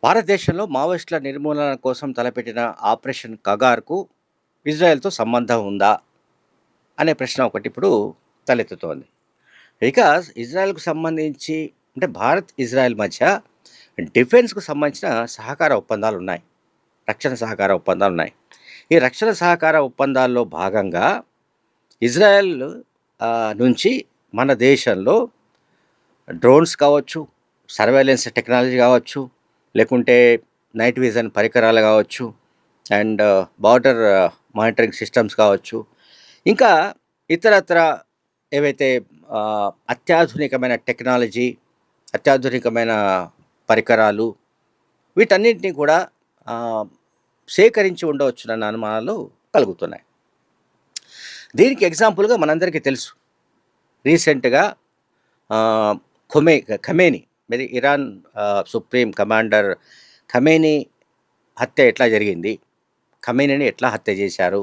భారతదేశంలో మావోయిస్టుల నిర్మూలన కోసం తలపెట్టిన ఆపరేషన్ కగార్‌కు ఇజ్రాయెల్‌తో సంబంధం ఉందా? అనే ప్రశ్న ఒకటి ఇప్పుడు తలెత్తుతోంది. బికాజ్ ఇజ్రాయెల్‌కు సంబంధించి అంటే భారత్, ఇజ్రాయెల్ మధ్య డిఫెన్స్‌కు సంబంధించిన సహకార ఒప్పందాలున్నాయి. రక్షణ సహకార ఒప్పందాలున్నాయి. ఈ రక్షణ సహకార ఒప్పందాల్లో భాగంగా ఇజ్రాయెల్ నుంచి మన దేశంలో డ్రోన్స్ కావచ్చు, సర్వేలెన్స్ టెక్నాలజీ కావచ్చు, లేకుంటే నైట్ విజన్ పరికరాలు కావచ్చు, అండ్ బార్డర్ మానిటరింగ్ సిస్టమ్స్ కావచ్చు, ఇంకా ఇతరత్ర ఏవైతే అత్యాధునికమైన టెక్నాలజీ, అత్యాధునికమైన పరికరాలు వీటన్నిటిని కూడా ఆహ్, సేకరించి ఉండవచ్చునన్న అనుమానాలు కలుగుతున్నాయి. దీనికి ఎగ్జాంపుల్‌గా మనందరికీ తెలుసు. రీసెంట్‌గా ఆహ్, ఖమేని మరి ఇరాన్ సుప్రీం కమాండర్ ఖమేని హత్య ఎట్లా జరిగింది? ఖమేనీని ఎట్లా హత్య చేశారు?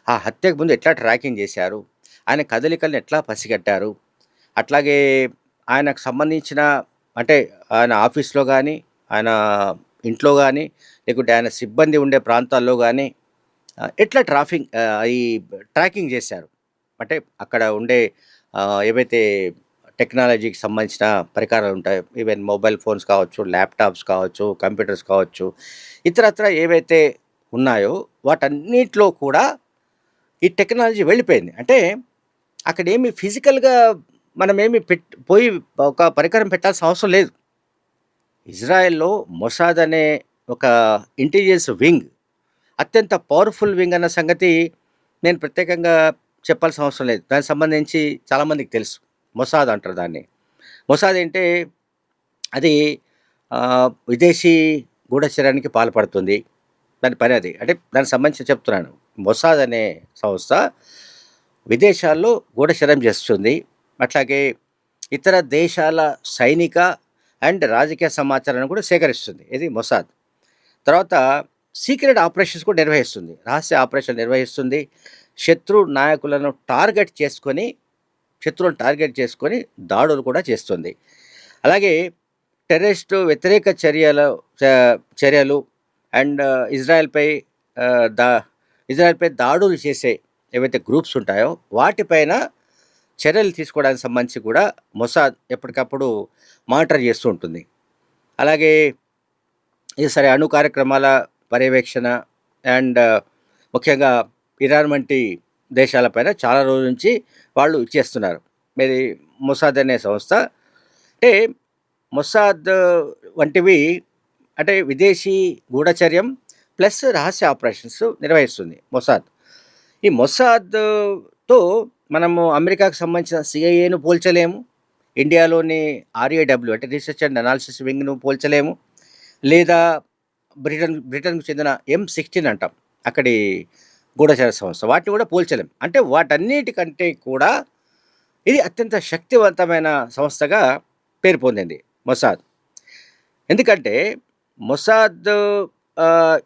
ఆ హత్యకు ముందు ఎట్లా ట్రాకింగ్ చేశారు? ఆయన కదలికలను ఎట్లా పసిగట్టారు? అట్లాగే ఆయనకు సంబంధించిన అంటే ఆయన ఆఫీస్‌లో గానీ, ఆయన ఇంట్లో గానీ, లేకుంటే ఆయన సిబ్బంది ఉండే ప్రాంతాల్లో గానీ ఎట్లా ఈ ట్రాకింగ్ చేశారు? అంటే అక్కడ ఉండే ఏవైతే టెక్నాలజీకి సంబంధించిన పరికరాలుంటాయో, ఈవెన్ మొబైల్ ఫోన్స్ కావచ్చు, ల్యాప్‌టాప్స్ కావచ్చు, కంప్యూటర్స్ కావచ్చు, ఇతరత్రా ఏవైతే ఉన్నాయో వాటన్నిటిలో కూడా ఈ టెక్నాలజీ వెళ్ళిపోయింది. అంటే అక్కడేమి ఫిజికల్‌గా మనమేమి పోయి ఒక పరికరం పెట్టాల్సిన అవసరం లేదు. ఇజ్రాయెల్‌లో మొసాద్ అనే ఒక ఇంటెలిజెన్స్ వింగ్ అత్యంత పవర్‌ఫుల్ వింగ్ అన్న సంగతి నేను ప్రత్యేకంగా చెప్పాల్సిన అవసరం లేదు. దానికి సంబంధించి చాలామందికి తెలుసు. మొసాద్ అంటారు దాన్ని. మొసాద్ అంటే అది విదేశీ గూఢచర్యానికి పాల్పడుతుంది. దాని పని అది. అంటే దానికి సంబంధించి చెప్తున్నాను. మొసాద్ అనే సంస్థ విదేశాల్లో గూఢచర్యం చేస్తుంది. అట్లాగే ఇతర దేశాల సైనిక అండ్ రాజకీయ సమాచారాన్ని కూడా సేకరిస్తుంది. ఇది మొసాద్. తర్వాత సీక్రెట్ ఆపరేషన్స్ కూడా నిర్వహిస్తుంది. రహస్య ఆపరేషన్లు నిర్వహిస్తుంది. శత్రు నాయకులను టార్గెట్ చేసుకొని దాడులు కూడా చేస్తుంది. అలాగే టెర్రరిస్టు వ్యతిరేక చర్యలు అండ్ ఇజ్రాయెల్‌పై ఆహ్, దా ఇజ్రాయెల్‌పై దాడులు చేసే ఏవైతే గ్రూప్స్ ఉంటాయో వాటిపైన చర్యలు తీసుకోవడానికి సంబంధించి కూడా మొసాద్ ఎప్పటికప్పుడు మానిటర్ చేస్తూ ఉంటుంది. అలాగే సరే అణు కార్యక్రమాల పర్యవేక్షణ అండ్ ముఖ్యంగా ఇరాన్ వంటి దేశాలపైన చాలా రోజుల నుంచి వాళ్ళు ఇచ్చేస్తున్నారు. ఇది మొసాద్ అనే సంస్థ. అంటే మొసాద్ వంటివి అంటే విదేశీ గూఢచర్యం ప్లస్ రహస్య ఆపరేషన్స్ నిర్వహిస్తుంది మొసాద్. ఈ మొసాద్‌తో మనము అమెరికాకు సంబంధించిన సీఐఏను పోల్చలేము. ఇండియాలోని ఆర్ఏడబ్ల్యూ అంటే రీసెర్చ్ అండ్ అనాలిసిస్ వింగ్‌ను పోల్చలేము. లేదా బ్రిటన్‌కు చెందిన M16 అంటాం. అక్కడి గూఢచర సంస్థ. వాటిని కూడా పోల్చలేం. అంటే వాటన్నిటికంటే కూడా ఇది అత్యంత శక్తివంతమైన సంస్థగా పేరు పొందింది మొసాద్. ఎందుకంటే మొసాద్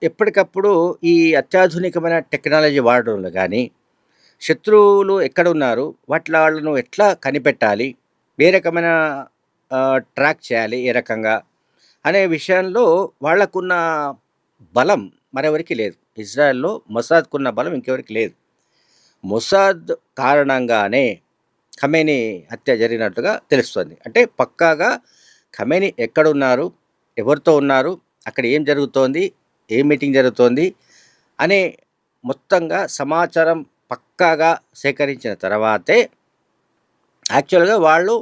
ఎప్పటికప్పుడు ఈ అత్యాధునికమైన టెక్నాలజీ వాడడంలో గానీ, శత్రువులు ఎక్కడున్నారు, వాళ్ళను ఎట్లా కనిపెట్టాలి, ఏ రకమైన ట్రాక్ చేయాలి, ఏ రకంగా అనే విషయంలో వాళ్ళకున్న బలం మరెవరికీ లేదు. ఇజ్రాయెల్‌లో మొసాద్‌కున్న బలం ఇంకెవరికీ లేదు. మొసాద్ కారణంగానే ఖమేనీ హత్య జరిగినట్టుగా తెలుస్తోంది. అంటే పక్కాగా ఖమేనీ ఎక్కడున్నారు, ఎవరితో ఉన్నారు, అక్కడ ఏం జరుగుతోంది, ఏ మీటింగ్ జరుగుతోంది అనే మొత్తంగా సమాచారం పక్కాగా సేకరించిన తర్వాతే యాక్చువల్‌గా వాళ్ళు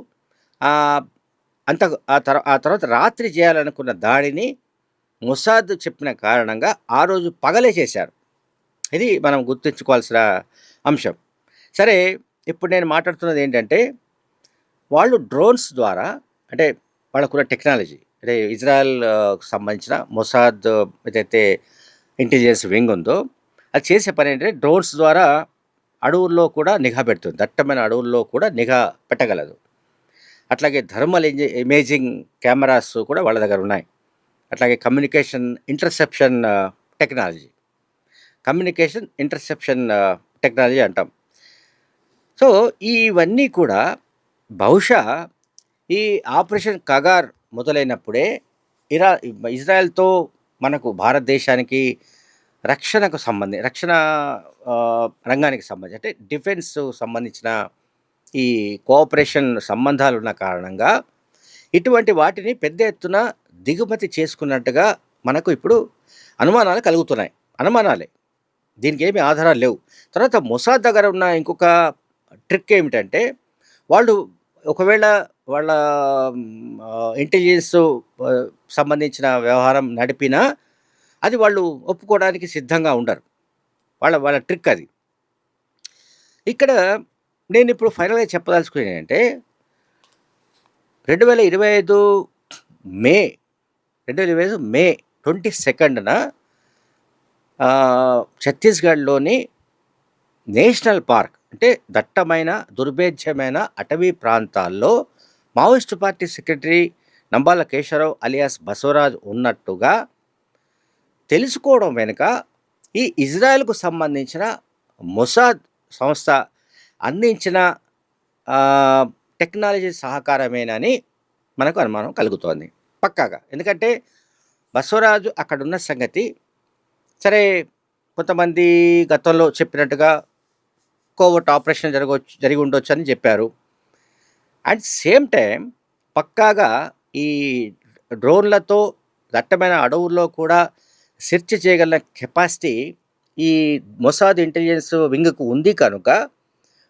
ఆహ్, అంత ఆ తర్వాత రాత్రి చేయాలనుకున్న దాడిని మొసాద్ చెప్పిన కారణంగా ఆ రోజు పగలే చేశారు. ఇది మనం గుర్తుంచుకోవాల్సిన అంశం. సరే, ఇప్పుడు నేను మాట్లాడుతున్నదేంటంటే, వాళ్ళు డ్రోన్స్ ద్వారా అంటే వాళ్ళకున్న టెక్నాలజీ అంటే ఇజ్రాయెల్‌కి సంబంధించిన మొసాద్ ఏదైతే ఇంటెలిజెన్స్ వింగ్ ఉందో, అది చేసే పనేంటంటే డ్రోన్స్ ద్వారా అడవుల్లో కూడా నిఘా పెడుతుంది. దట్టమైన అడవుల్లో కూడా నిఘా పెట్టగలదు. అట్లాగే థర్మల్ ఇమేజింగ్ కెమెరాస్ కూడా వాళ్ళ దగ్గరున్నాయి. అట్లాగే టెక్నాలజీ. కమ్యూనికేషన్ ఇంటర్సెప్షన్ టెక్నాలజీ అంటాం. సో, ఇవన్నీ కూడా బహుశా ఈ ఆపరేషన్ కగార్ మొదలైనప్పుడే ఇరా ఇజ్రాయెల్‌తో మనకు భారతదేశానికి రక్షణ రంగానికి సంబంధించి అంటే డిఫెన్స్‌కు సంబంధించిన ఈ కోఆపరేషన్ సంబంధాలున్న కారణంగా ఇటువంటి వాటిని పెద్ద ఎత్తున దిగుమతి చేసుకున్నట్టుగా మనకు ఇప్పుడు అనుమానాలు కలుగుతున్నాయి. అనుమానాలే. దీనికేమి ఆధారాలు లేవు. తర్వాత మొసాద్ దగ్గర ఉన్న ఇంకొక ట్రిక్ ఏమిటంటే, వాళ్ళు ఒకవేళ వాళ్ళ ఇంటెలిజెన్స్ సంబంధించిన వ్యవహారం నడిపినా, అది వాళ్ళు ఒప్పుకోవడానికి సిద్ధంగా ఉండరు. వాళ్ళ వాళ్ళ ట్రిక్ అది. ఇక్కడ నేనిప్పుడు ఫైనల్‌గా చెప్పదలుచుకున్నదేంటంటే 2025 మే 2025 మే 22న ఛత్తీస్‌గఢ్‌లోని నేషనల్ పార్క్ అంటే దట్టమైన, దుర్భేద్యమైన అటవీ ప్రాంతాల్లో Maoist party secretary Nambala Keshava Rao alias Basavaraj ఉన్నట్టుగా తెలుసుకోవడం వెనుక ఈ ఇజ్రాయెల్‌కు సంబంధించిన మొసాద్ సంస్థ అందించిన టెక్నాలజీ సహకారమేనని మనకు అనుమానం కలుగుతోంది పక్కాగా. ఎందుకంటే బసవరాజు అక్కడున్న సంగతి సరే, కొంతమంది గతంలో చెప్పినట్టుగా కోవర్ట్ ఆపరేషన్ జరిగి ఉండొచ్చని చెప్పారు. అట్ సేమ్ టైం పక్కాగా ఈ డ్రోన్‌లతో దట్టమైన అడవుల్లో కూడా సెర్చ్ చేయగల కెపాసిటీ ఈ మొసాద్ ఇంటెలిజెన్స్ వింగ్‌కు ఉంది కనుక,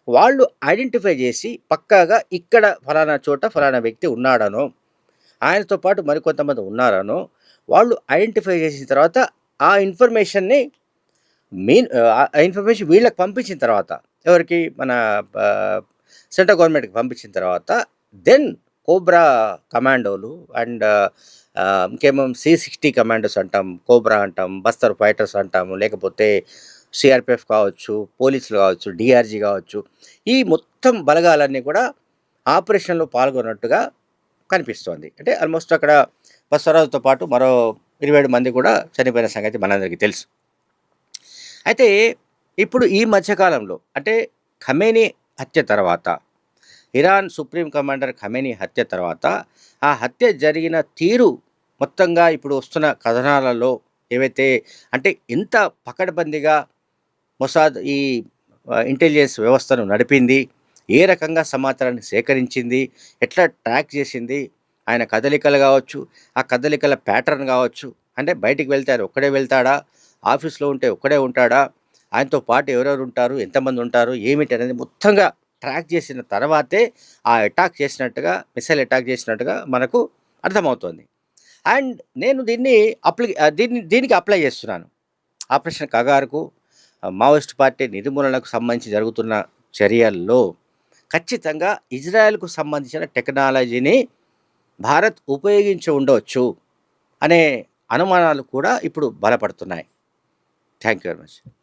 వాళ్ళు ఐడెంటిఫై చేసి పక్కాగా ఇక్కడ ఫలానా చోట ఫలానా వ్యక్తి ఉన్నాడనో, ఆయనతో పాటు మరికొంతమంది ఉన్నారనో, వాళ్ళు ఐడెంటిఫై చేసిన తర్వాత ఆ ఇన్ఫర్మేషన్‌ని ఆ ఇన్ఫర్మేషన్ వీళ్ళకి పంపించిన తర్వాత, ఎవరికి మన సెంట్రల్ గవర్నమెంట్‌కి పంపించిన తర్వాత, దెన్ కోబ్రా కమాండోలు అండ్ ఇంకేమో C60 కమాండోస్ అంటాం, కోబ్రా అంటాం, బస్తర్ ఫైటర్స్ అంటాము, లేకపోతే సిఆర్‌పిఎఫ్ కావచ్చు, పోలీసులు కావచ్చు, డీఆర్‌జీ కావచ్చు, ఈ మొత్తం బలగాలన్నీ కూడా ఆపరేషన్‌లో పాల్గొన్నట్టుగా కనిపిస్తోంది. అంటే ఆల్మోస్ట్ అక్కడ బసవరాజుతో పాటు మరో 27 మంది కూడా చనిపోయిన సంగతి మనందరికీ తెలుసు. అయితే ఇప్పుడు ఈ మధ్యకాలంలో అంటే ఖమేనీ హత్య తర్వాత, ఇరాన్ సుప్రీం కమాండర్ ఖమేనీ హత్య తర్వాత, ఆ హత్య జరిగిన తీరు మొత్తంగా ఇప్పుడు వస్తున్న కథనాలలో ఏవైతే అంటే ఎంత పకడ్బందీగా మొసాద్ ఈ ఇంటెలిజెన్స్ వ్యవస్థను నడిపింది, ఏ రకంగా సమాచారాన్ని సేకరించింది, ఎట్లా ట్రాక్ చేసింది, ఆయన కదలికలు కావచ్చు, ఆ కదలికల ప్యాటర్న్ కావచ్చు, అంటే బయటికి వెళ్తే ఆయన ఒక్కడే వెళ్తాడా, ఆఫీస్లో ఉంటే ఒక్కడే ఉంటాడా, ఆయనతో పాటు ఎవరెవరు ఉంటారు, ఎంతమంది ఉంటారు, ఏమిటి అనేది మొత్తంగా ట్రాక్ చేసిన తర్వాతే ఆ అటాక్ చేసినట్టుగా, మిసైల్ అటాక్ చేసినట్టుగా మనకు అర్థమవుతోంది. అండ్ నేను దీనికి అప్లై చేస్తున్నాను. ఆపరేషన్ కగారుకు, మావోయిస్ట్ పార్టీ నిర్మూలనకు సంబంధించి జరుగుతున్న చర్యల్లో ఖచ్చితంగా ఇజ్రాయెల్‌కు సంబంధించిన టెక్నాలజీని భారత్ ఉపయోగించి ఉండవచ్చు అనే అనుమానాలు కూడా ఇప్పుడు బలపడుతున్నాయి. Thank you very much.